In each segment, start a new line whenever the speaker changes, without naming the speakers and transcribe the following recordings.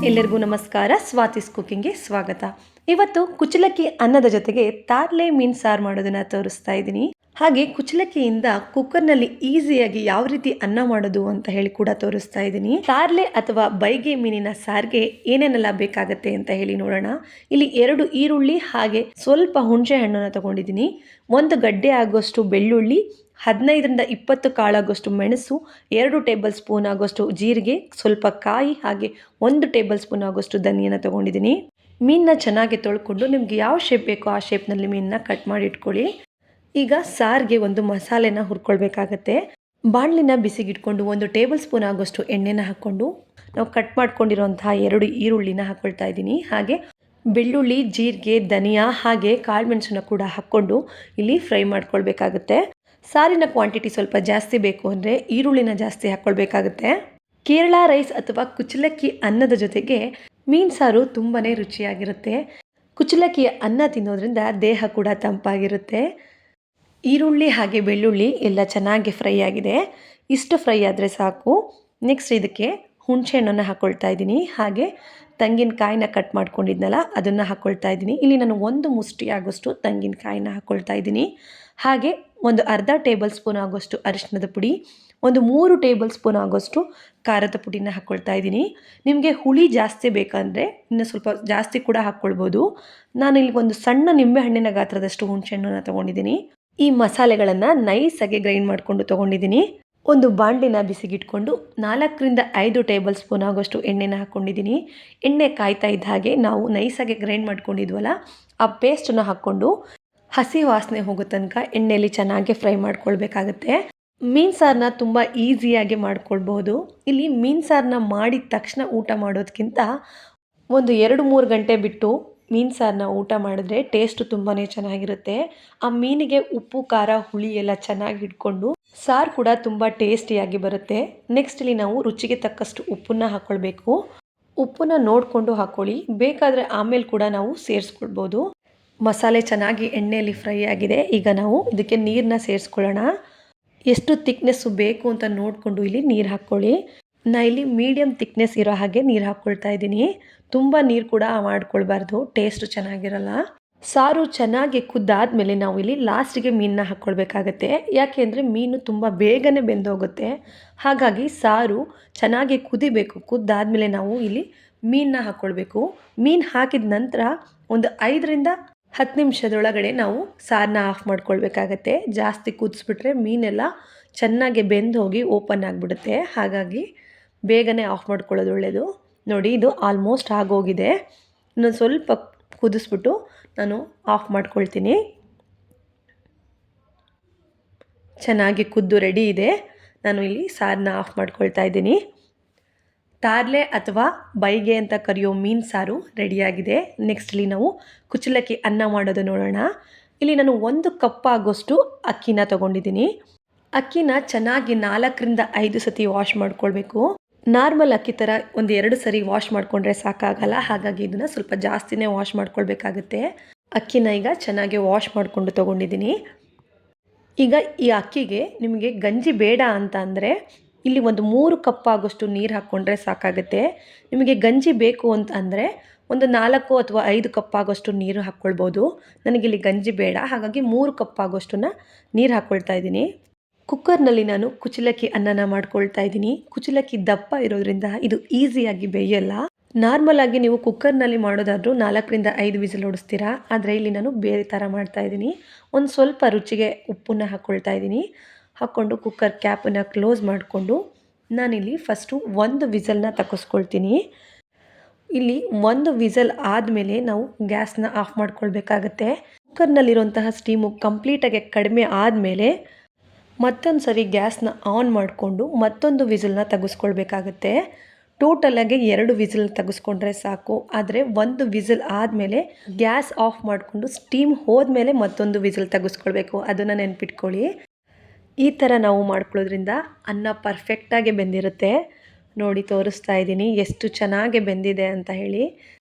ಎಲ್ಲರಿಗೂ ನಮಸ್ಕಾರ. ಸ್ವಾತಿಸ್ ಕುಕಿಂಗ್ಗೆ ಸ್ವಾಗತ. ಇವತ್ತು ಕುಚಲಕ್ಕಿ ಅನ್ನದ ಜೊತೆಗೆ ತಾರ್ಲೆ ಮೀನು ಸಾರು ಮಾಡೋದನ್ನ ತೋರಿಸ್ತಾ ಇದ್ದೀನಿ. ಹಾಗೆ ಕುಚಲಕ್ಕಿಯಿಂದ ಕುಕ್ಕರ್ನಲ್ಲಿ ಈಸಿಯಾಗಿ ಯಾವ ರೀತಿ ಅನ್ನ ಮಾಡೋದು ಅಂತ ಹೇಳಿ ಕೂಡ ತೋರಿಸ್ತಾ ಇದ್ದೀನಿ. ತಾರ್ಲೆ ಅಥವಾ ಬೈಗೆ ಮೀನಿನ ಸಾರಿಗೆ ಏನೇನೆಲ್ಲ ಬೇಕಾಗತ್ತೆ ಅಂತ ಹೇಳಿ ನೋಡೋಣ. ಇಲ್ಲಿ 2 ಈರುಳ್ಳಿ ಹಾಗೆ ಸ್ವಲ್ಪ ಹುಣಸೆ ಹಣ್ಣನ್ನು ತಗೊಂಡಿದ್ದೀನಿ. 1 ಗಡ್ಡೆ ಆಗುವಷ್ಟು ಬೆಳ್ಳುಳ್ಳಿ, 15ರಿಂದ 20 ಕಾಳಾಗುವಷ್ಟು ಮೆಣಸು, 2 ಟೇಬಲ್ ಸ್ಪೂನ್ ಆಗುವಷ್ಟು ಜೀರಿಗೆ, ಸ್ವಲ್ಪ ಕಾಯಿ ಹಾಗೆ 1 ಟೇಬಲ್ ಸ್ಪೂನ್ ಆಗುವಷ್ಟು ಧನಿಯನ್ನ ತಗೊಂಡಿದ್ದೀನಿ. ಮೀನನ್ನ ಚೆನ್ನಾಗಿ ತೊಳ್ಕೊಂಡು ನಿಮ್ಗೆ ಯಾವ ಶೇಪ್ ಬೇಕೋ ಆ ಶೇಪ್ನಲ್ಲಿ ಮೀನನ್ನ ಕಟ್ ಮಾಡಿ ಇಟ್ಕೊಳ್ಳಿ. ಈಗ ಸಾರಿಗೆ ಒಂದು ಮಸಾಲೆನ ಹುರ್ಕೊಳ್ಬೇಕಾಗತ್ತೆ. ಬಾಣಲಿನ ಬಿಸಿಗಿಟ್ಕೊಂಡು 1 ಟೇಬಲ್ ಸ್ಪೂನ್ ಆಗುವಷ್ಟು ಎಣ್ಣೆನ ಹಾಕ್ಕೊಂಡು ನಾವು ಕಟ್ ಮಾಡ್ಕೊಂಡಿರೋಂತಹ 2 ಈರುಳ್ಳಿನ ಹಾಕ್ಕೊಳ್ತಾ ಇದ್ದೀನಿ. ಹಾಗೆ ಬೆಳ್ಳುಳ್ಳಿ, ಜೀರಿಗೆ, ಧನಿಯಾ ಹಾಗೆ ಕಾಳುಮೆಣಸನ್ನ ಕೂಡ ಹಾಕ್ಕೊಂಡು ಇಲ್ಲಿ ಫ್ರೈ ಮಾಡ್ಕೊಳ್ಬೇಕಾಗತ್ತೆ. ಸಾರಿನ ಕ್ವಾಂಟಿಟಿ ಸ್ವಲ್ಪ ಜಾಸ್ತಿ ಬೇಕು ಅಂದರೆ ಈರುಳ್ಳಿನ ಜಾಸ್ತಿ ಹಾಕ್ಕೊಳ್ಬೇಕಾಗುತ್ತೆ. ಕೇರಳ ರೈಸ್ ಅಥವಾ ಕುಚಲಕ್ಕಿ ಅನ್ನದ ಜೊತೆಗೆ ಮೀನು ಸಾರು ತುಂಬಾ ರುಚಿಯಾಗಿರುತ್ತೆ. ಕುಚಲಕ್ಕಿಯ ಅನ್ನ ತಿನ್ನೋದ್ರಿಂದ ದೇಹ ಕೂಡ ತಂಪಾಗಿರುತ್ತೆ. ಈರುಳ್ಳಿ ಹಾಗೆ ಬೆಳ್ಳುಳ್ಳಿ ಎಲ್ಲ ಚೆನ್ನಾಗಿ ಫ್ರೈ ಆಗಿದೆ. ಇಷ್ಟು ಫ್ರೈ ಆದರೆ ಸಾಕು. ನೆಕ್ಸ್ಟ್ ಇದಕ್ಕೆ ಹುಣಸೆ ಹಣ್ಣನ್ನು ಹಾಕ್ಕೊಳ್ತಾ ಇದ್ದೀನಿ. ಹಾಗೆ ತೆಂಗಿನಕಾಯಿನ ಕಟ್ ಮಾಡ್ಕೊಂಡಿದ್ನಲ್ಲ ಅದನ್ನು ಹಾಕ್ಕೊಳ್ತಾ ಇದ್ದೀನಿ. ಇಲ್ಲಿ ನಾನು 1 ಮುಷ್ಟಿ ಆಗೋಷ್ಟು ತೆಂಗಿನಕಾಯಿನ ಹಾಕ್ಕೊಳ್ತಾ ಇದ್ದೀನಿ. ಹಾಗೆ ಒಂದು ಅರ್ಧ ಟೇಬಲ್ ಸ್ಪೂನ್ ಆಗೋಷ್ಟು ಅರಿಶಿಣದ ಪುಡಿ, 3 ಟೇಬಲ್ ಸ್ಪೂನ್ ಆಗೋಷ್ಟು ಖಾರದ ಪುಡಿನ ಹಾಕ್ಕೊಳ್ತಾ ಇದ್ದೀನಿ. ನಿಮಗೆ ಹುಳಿ ಜಾಸ್ತಿ ಬೇಕಂದರೆ ಇನ್ನು ಸ್ವಲ್ಪ ಜಾಸ್ತಿ ಕೂಡ ಹಾಕ್ಕೊಳ್ಬೋದು. ನಾನಿಲ್ಲಿ ಒಂದು ಸಣ್ಣ ನಿಂಬೆಹಣ್ಣಿನ ಗಾತ್ರದಷ್ಟು ಹುಣಸೆ ಹಣ್ಣನ್ನು ತೊಗೊಂಡಿದ್ದೀನಿ. ಈ ಮಸಾಲೆಗಳನ್ನು ನೈಸಾಗಿ ಗ್ರೈಂಡ್ ಮಾಡಿಕೊಂಡು ತೊಗೊಂಡಿದ್ದೀನಿ. ಒಂದು ಬಾಣಲಿನ ಬಿಸಿಗಿಟ್ಕೊಂಡು 4ರಿಂದ 5 ಟೇಬಲ್ ಸ್ಪೂನ್ ಆಗೋಷ್ಟು ಎಣ್ಣೆನ ಹಾಕ್ಕೊಂಡಿದ್ದೀನಿ. ಎಣ್ಣೆ ಕಾಯ್ತಾ ಇದ್ದ ಹಾಗೆ ನಾವು ನೈಸಾಗಿ ಗ್ರೈಂಡ್ ಮಾಡ್ಕೊಂಡಿದ್ವಲ್ಲ ಆ ಪೇಸ್ಟನ್ನು ಹಾಕ್ಕೊಂಡು ಹಸಿ ವಾಸನೆ ಹೋಗೋ ತನಕ ಎಣ್ಣೆಯಲ್ಲಿ ಚೆನ್ನಾಗಿ ಫ್ರೈ ಮಾಡ್ಕೊಳ್ಬೇಕಾಗತ್ತೆ. ಮೀನು ಸಾರನ್ನ ತುಂಬ ಈಸಿಯಾಗಿ ಮಾಡ್ಕೊಳ್ಬೋದು. ಇಲ್ಲಿ ಮೀನು ಸಾರನ್ನ ಮಾಡಿದ ತಕ್ಷಣ ಊಟ ಮಾಡೋದಕ್ಕಿಂತ ಒಂದು 2-3 ಗಂಟೆ ಬಿಟ್ಟು ಮೀನು ಸಾರನ್ನ ಊಟ ಮಾಡಿದ್ರೆ ಟೇಸ್ಟು ತುಂಬಾ ಚೆನ್ನಾಗಿರುತ್ತೆ. ಆ ಮೀನಿಗೆ ಉಪ್ಪು, ಖಾರ, ಹುಳಿ ಎಲ್ಲ ಚೆನ್ನಾಗಿ ಹಿಡ್ಕೊಂಡು ಸಾರು ಕೂಡ ತುಂಬ ಟೇಸ್ಟಿಯಾಗಿ ಬರುತ್ತೆ. ನೆಕ್ಸ್ಟ್ ಇಲ್ಲಿ ನಾವು ರುಚಿಗೆ ತಕ್ಕಷ್ಟು ಉಪ್ಪನ್ನು ಹಾಕ್ಕೊಳ್ಬೇಕು. ಉಪ್ಪನ್ನ ನೋಡಿಕೊಂಡು ಹಾಕ್ಕೊಳ್ಳಿ, ಬೇಕಾದರೆ ಆಮೇಲೆ ಕೂಡ ನಾವು ಸೇರಿಸ್ಕೊಳ್ಬೋದು. ಮಸಾಲೆ ಚೆನ್ನಾಗಿ ಎಣ್ಣೆಯಲ್ಲಿ ಫ್ರೈ ಆಗಿದೆ. ಈಗ ನಾವು ಇದಕ್ಕೆ ನೀರನ್ನ ಸೇರಿಸ್ಕೊಳ್ಳೋಣ. ಎಷ್ಟು ತಿಕ್ನೆಸ್ಸು ಬೇಕು ಅಂತ ನೋಡಿಕೊಂಡು ಇಲ್ಲಿ ನೀರು ಹಾಕ್ಕೊಳ್ಳಿ. ನಾನು ಇಲ್ಲಿ ಮೀಡಿಯಮ್ ತಿಕ್ನೆಸ್ ಇರೋ ಹಾಗೆ ನೀರು ಹಾಕ್ಕೊಳ್ತಾ ಇದ್ದೀನಿ. ತುಂಬ ನೀರು ಕೂಡ ಮಾಡ್ಕೊಳ್ಬಾರ್ದು, ಟೇಸ್ಟು ಚೆನ್ನಾಗಿರಲ್ಲ. ಸಾರು ಚೆನ್ನಾಗಿ ಕುದ್ದಾದ್ಮೇಲೆ ನಾವು ಇಲ್ಲಿ ಲಾಸ್ಟಿಗೆ ಮೀನನ್ನ ಹಾಕ್ಕೊಳ್ಬೇಕಾಗತ್ತೆ. ಯಾಕೆ ಅಂದರೆ ಮೀನು ತುಂಬ ಬೇಗನೆ ಬೆಂದೋಗುತ್ತೆ. ಹಾಗಾಗಿ ಸಾರು ಚೆನ್ನಾಗಿ ಕುದಿಬೇಕು. ಕುದ್ದಾದ್ಮೇಲೆ ನಾವು ಇಲ್ಲಿ ಮೀನನ್ನ ಹಾಕ್ಕೊಳ್ಬೇಕು. ಮೀನು ಹಾಕಿದ ನಂತರ ಒಂದು 5ರಿಂದ 10 ನಿಮಿಷದೊಳಗಡೆ ನಾವು ಸಾರನ್ನ ಆಫ್ ಮಾಡ್ಕೊಳ್ಬೇಕಾಗತ್ತೆ. ಜಾಸ್ತಿ ಕುದಿಸ್ಬಿಟ್ರೆ ಮೀನೆಲ್ಲ ಚೆನ್ನಾಗಿ ಬೆಂದು ಹೋಗಿ ಓಪನ್ ಆಗಿಬಿಡುತ್ತೆ. ಹಾಗಾಗಿ ಬೇಗನೆ ಆಫ್ ಮಾಡ್ಕೊಳ್ಳೋದು ಒಳ್ಳೆಯದು. ನೋಡಿ, ಇದು ಆಲ್ಮೋಸ್ಟ್ ಆಗೋಗಿದೆ. ಇನ್ನೊಂದು ಸ್ವಲ್ಪ ಕುದಿಸ್ಬಿಟ್ಟು ನಾನು ಆಫ್ ಮಾಡ್ಕೊಳ್ತೀನಿ. ಚೆನ್ನಾಗಿ ಕುದ್ದು ರೆಡಿ ಇದೆ. ನಾನು ಇಲ್ಲಿ ಸಾರನ್ನ ಆಫ್ ಮಾಡ್ಕೊಳ್ತಾ ಇದ್ದೀನಿ. ತಾರ್ಲೆ ಅಥವಾ ಬೈಗೆ ಅಂತ ಕರೆಯೋ ಮೀನು ಸಾರು ರೆಡಿಯಾಗಿದೆ. ನೆಕ್ಸ್ಟ್ ಇಲ್ಲಿ ನಾವು ಕುಚಲಕ್ಕಿ ಅನ್ನ ಮಾಡೋದು ನೋಡೋಣ. ಇಲ್ಲಿ ನಾನು 1 ಕಪ್ ಆಗೋಷ್ಟು ಅಕ್ಕಿನ ತೊಗೊಂಡಿದ್ದೀನಿ. ಅಕ್ಕಿನ ಚೆನ್ನಾಗಿ 4ರಿಂದ 5 ಸತಿ ವಾಶ್ ಮಾಡ್ಕೊಳ್ಬೇಕು. ನಾರ್ಮಲ್ ಅಕ್ಕಿ ಥರ ಒಂದು 2 ಸರಿ ವಾಶ್ ಮಾಡಿಕೊಂಡ್ರೆ ಸಾಕಾಗಲ್ಲ. ಹಾಗಾಗಿ ಇದನ್ನು ಸ್ವಲ್ಪ ಜಾಸ್ತಿನೇ ವಾಶ್ ಮಾಡ್ಕೊಳ್ಬೇಕಾಗುತ್ತೆ. ಅಕ್ಕಿನ ಈಗ ಚೆನ್ನಾಗಿ ವಾಶ್ ಮಾಡಿಕೊಂಡು ತೊಗೊಂಡಿದ್ದೀನಿ. ಈಗ ಈ ಅಕ್ಕಿಗೆ ನಿಮಗೆ ಗಂಜಿ ಬೇಡ ಅಂತ ಅಂದರೆ ಇಲ್ಲಿ ಒಂದು 3 ಕಪ್ ಆಗೋಷ್ಟು ನೀರು ಹಾಕ್ಕೊಂಡ್ರೆ ಸಾಕಾಗುತ್ತೆ. ನಿಮಗೆ ಗಂಜಿ ಬೇಕು ಅಂತ ಅಂದರೆ ಒಂದು 4 ಅಥವಾ 5 ಕಪ್ ಆಗೋಷ್ಟು ನೀರು ಹಾಕ್ಕೊಳ್ಬೋದು. ನನಗಿಲ್ಲಿ ಗಂಜಿ ಬೇಡ, ಹಾಗಾಗಿ 3 ಕಪ್ ಆಗೋಷ್ಟನ್ನ ನೀರು ಹಾಕ್ಕೊಳ್ತಾ ಇದ್ದೀನಿ. ಕುಕ್ಕರ್ನಲ್ಲಿ ನಾನು ಕುಚಲಕ್ಕಿ ಅನ್ನನ ಮಾಡ್ಕೊಳ್ತಾ ಇದ್ದೀನಿ. ಕುಚಲಕ್ಕಿ ದಪ್ಪ ಇರೋದ್ರಿಂದ ಇದು ಈಸಿಯಾಗಿ ಬೇಯಲ್ಲ. ನಾರ್ಮಲ್ ಆಗಿ ನೀವು ಕುಕ್ಕರ್ನಲ್ಲಿ ಮಾಡೋದಾದರೂ 4ರಿಂದ 5 ವಿಸಿಲ್ ಹೊಡಿಸ್ತೀರಾ. ಆದರೆ ಇಲ್ಲಿ ನಾನು ಬೇರೆ ಥರ ಮಾಡ್ತಾ ಇದ್ದೀನಿ. ಒಂದು ಸ್ವಲ್ಪ ರುಚಿಗೆ ಉಪ್ಪನ್ನು ಹಾಕ್ಕೊಳ್ತಾ ಇದ್ದೀನಿ. ಹಾಕ್ಕೊಂಡು ಕುಕ್ಕರ್ ಕ್ಯಾಪನ್ನು ಕ್ಲೋಸ್ ಮಾಡಿಕೊಂಡು ನಾನಿಲ್ಲಿ ಫಸ್ಟು 1 ವಿಸಲ್ನ ತಗಿಸ್ಕೊಳ್ತೀನಿ. ಇಲ್ಲಿ 1 ವಿಸಲ್ ಆದಮೇಲೆ ನಾವು ಗ್ಯಾಸ್ನ ಆಫ್ ಮಾಡ್ಕೊಳ್ಬೇಕಾಗತ್ತೆ. ಕುಕ್ಕರ್ನಲ್ಲಿರುವಂತಹ ಸ್ಟೀಮು ಕಂಪ್ಲೀಟಾಗಿ ಕಡಿಮೆ ಆದಮೇಲೆ ಮತ್ತೊಂದು ಸರಿ ಗ್ಯಾಸ್ನ ಆನ್ ಮಾಡಿಕೊಂಡು ಮತ್ತೊಂದು ವಿಸಲ್ನ ತೆಗೆಸ್ಕೊಳ್ಬೇಕಾಗತ್ತೆ. ಟೋಟಲಾಗಿ 2 ವಿಸಿಲ್ ತೆಗೆಸ್ಕೊಂಡ್ರೆ ಸಾಕು. ಆದರೆ 1 ವಿಸಿಲ್ ಆದಮೇಲೆ ಗ್ಯಾಸ್ ಆಫ್ ಮಾಡಿಕೊಂಡು ಸ್ಟೀಮ್ ಹೋದ್ಮೇಲೆ ಮತ್ತೊಂದು ವಿಸಿಲ್ ತೆಗೆಸ್ಕೊಳ್ಬೇಕು. ಅದನ್ನು ನೆನ್ಪಿಟ್ಕೊಳ್ಳಿ. ಈ ಥರ ನಾವು ಮಾಡ್ಕೊಳ್ಳೋದ್ರಿಂದ ಅನ್ನ ಪರ್ಫೆಕ್ಟಾಗಿ ಬೆಂದಿರುತ್ತೆ. ನೋಡಿ, ತೋರಿಸ್ತಾ ಇದ್ದೀನಿ ಎಷ್ಟು ಚೆನ್ನಾಗಿ ಬೆಂದಿದೆ ಅಂತ ಹೇಳಿ.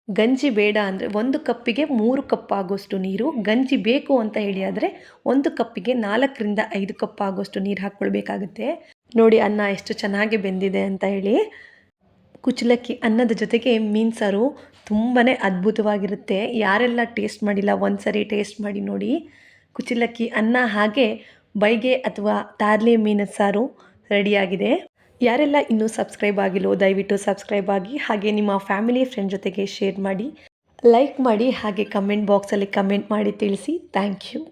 ಗಂಜಿ ಬೇಡ ಅಂದರೆ 1 ಕಪ್ಪಿಗೆ 3 ಕಪ್ ಆಗೋಷ್ಟು ನೀರು, ಗಂಜಿ ಬೇಕು ಅಂತ ಹೇಳಿ ಆದರೆ 1 ಕಪ್ಪಿಗೆ 4ರಿಂದ 5 ಕಪ್ ಆಗೋಷ್ಟು ನೀರು ಹಾಕ್ಕೊಳ್ಬೇಕಾಗುತ್ತೆ. ನೋಡಿ ಅನ್ನ ಎಷ್ಟು ಚೆನ್ನಾಗಿ ಬೆಂದಿದೆ ಅಂತ ಹೇಳಿ. ಕುಚ್ಚಲಕ್ಕಿ ಅನ್ನದ ಜೊತೆಗೆ ಮೀನು ಸಾರು ತುಂಬಾ ಅದ್ಭುತವಾಗಿರುತ್ತೆ. ಯಾರೆಲ್ಲ ಟೇಸ್ಟ್ ಮಾಡಿಲ್ಲ ಒಂದ್ಸರಿ ಟೇಸ್ಟ್ ಮಾಡಿ ನೋಡಿ. ಕುಚ್ಚಲಕ್ಕಿ ಅನ್ನ ಹಾಗೆ ಬೈಗೆ ಅಥವಾ ತಾರ್ಲೆ ಮೀನು ಸಾರು ರೆಡಿಯಾಗಿದೆ. ಯಾರೆಲ್ಲ ಇನ್ನೂ ಸಬ್ಸ್ಕ್ರೈಬ್ ಆಗಿಲ್ಲೋ ದಯವಿಟ್ಟು ಸಬ್ಸ್ಕ್ರೈಬ್ ಆಗಿ, ಹಾಗೆ ನಿಮ್ಮ ಫ್ಯಾಮಿಲಿ ಫ್ರೆಂಡ್ ಜೊತೆಗೆ ಶೇರ್ ಮಾಡಿ, ಲೈಕ್ ಮಾಡಿ, ಹಾಗೆ ಕಮೆಂಟ್ ಬಾಕ್ಸಲ್ಲಿ ಕಮೆಂಟ್ ಮಾಡಿ ತಿಳಿಸಿ. Thank you.